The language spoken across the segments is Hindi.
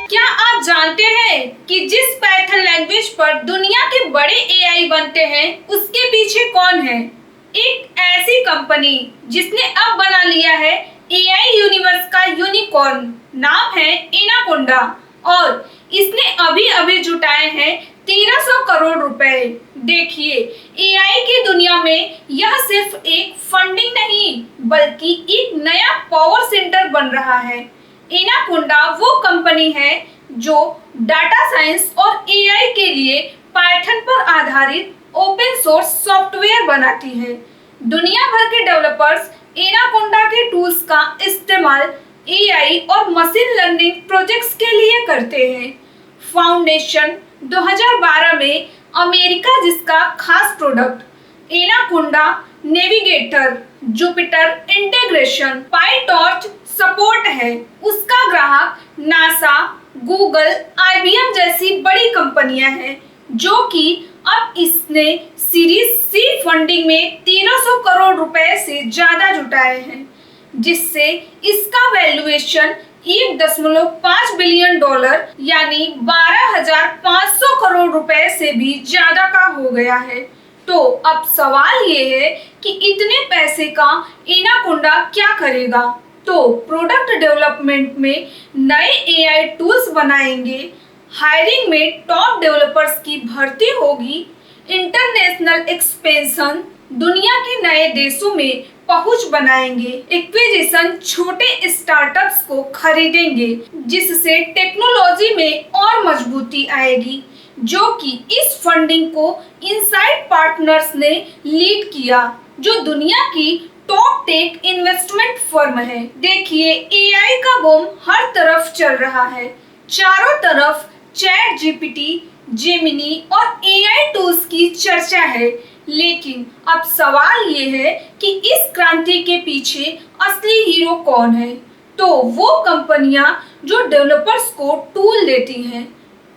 क्या आप जानते हैं कि जिस पाइथन लैंग्वेज पर दुनिया के बड़े एआई बनते हैं उसके पीछे कौन है? एक ऐसी कंपनी जिसने अब बना लिया है एआई यूनिवर्स का यूनिकॉर्न, नाम है एनाकोंडा और इसने अभी अभी जुटाए हैं 1300 करोड़ रुपए। देखिए, एआई की दुनिया में यह सिर्फ एक फंडिंग नहीं बल्कि एक नया पावर सेंटर बन रहा है। एनाकोंडा वो कंपनी है जो डाटा साइंस और एआई के लिए पाइथन पर आधारित ओपन सोर्स सॉफ्टवेयर बनाती है। दुनिया भर के डेवलपर्स एनाकोंडा के टूल्स का इस्तेमाल एआई और मशीन लर्निंग प्रोजेक्ट्स के लिए करते हैं। फाउंडेशन 2012 में अमेरिका, जिसका खास product anaconda navigator, Jupiter integration, PyTorch support है, उसका ग्राहक नासा, गूगल, आईबीएम जैसी बड़ी कंपनियां हैं, जो कि अब इसने सीरीज सी फंडिंग में 1300 करोड़ रुपए से ज्यादा जुटाए हैं, जिससे इसका वैल्यूएशन 1.5 बिलियन डॉलर यानी 12,500 करोड़ रुपए से भी ज्यादा का हो गया है। तो अब सवाल ये है कि इतने पैसे का एनाकोंडा क्या करेगा? तो प्रोडक्ट डेवलपमेंट में नए एआई टूल्स बनाएंगे, हायरिंग में टॉप डेवलपर्स की भर्ती होगी, इंटरनेशनल एक्सपेंशन, दुनिया के नए देशों में पहुंच बनाएंगे, एक्विजिशन, छोटे स्टार्टअप्स को खरीदेंगे, जिससे टेक्नोलॉजी में और मजबूती आएगी, जो कि इस फंडिंग को इनसाइड पार्टनर्स ने लीड किया, जो दुनिया की टॉप टेक इन्वेस्टमेंट फर्म है। देखिए, एआई का बूम हर तरफ चल रहा है, चारों तरफ चैट जीपीटी, जेमिनी और एआई टूल्स की चर्चा है। लेकिन अब सवाल ये है कि इस क्रांति के पीछे असली हीरो कौन है? तो वो कंपनियां जो डेवलपर्स को टूल देती हैं,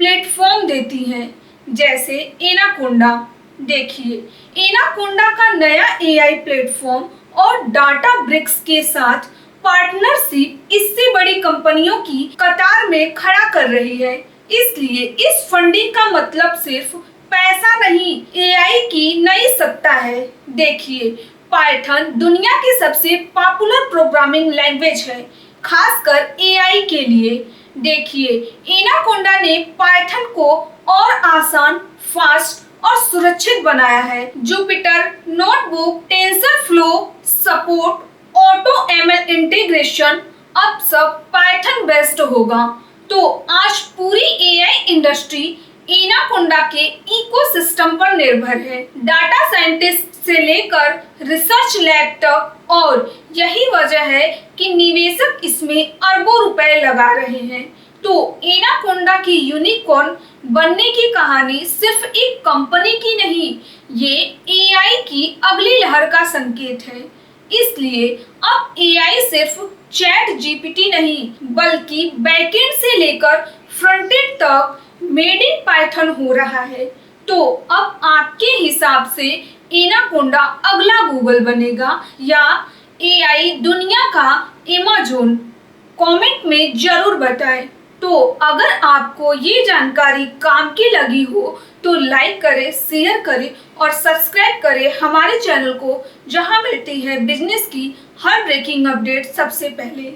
प्लेटफॉर्म देती हैं, जैसे एनाकोंडा। देखिए, एनाकोंडा का नया एआई प्लेटफॉर्म और डाटा ब्रिक्स के साथ पार्टनरशिप इससे बड़ी कंपनियों की कतार में खड़ा कर रही है। इसलिए इस फंडिंग का मतलब सिर्फ पैसा नहीं, एआई की नई सत्ता है। देखिए, पाइथन दुनिया की सबसे पॉपुलर प्रोग्रामिंग लैंग्वेज है, खासकर एआई के लिए। देखिए, एनाकोंडा ने पाइथन को और आसान, फास्ट और सुरक्षित बनाया है। Jupyter notebook, TensorFlow support, auto ML integration, अब सब पाइथन बेस्ड होगा। तो आज पूरी एआई इंडस्ट्री एनाकोंडा के इकोसिस्टम पर निर्भर है, डाटा साइंटिस्ट से लेकर रिसर्च लैब तक, और यही वजह है कि निवेशक इसमें अरबों रुपए लगा रहे हैं। तो एनाकोंडा की यूनिकॉर्न बनने की कहानी सिर्फ एक कंपनी की नहीं, ये एआई की अगली लहर का संकेत है। इसलिए अब एआई सिर्फ चैट जीपीटी नहीं बल्कि बैकएंड से लेकर फ्रंटेंड तक मेड इन पाइथन हो रहा है। तो अब आपके हिसाब से एनाकोंडा अगला गूगल बनेगा या एआई दुनिया का अमेज़न? कमेंट में जरूर बताएं। तो अगर आपको ये जानकारी काम की लगी हो तो लाइक करें, शेयर करें और सब्सक्राइब करें हमारे चैनल को, जहां मिलती है बिजनेस की हर ब्रेकिंग अपडेट सबसे पहले।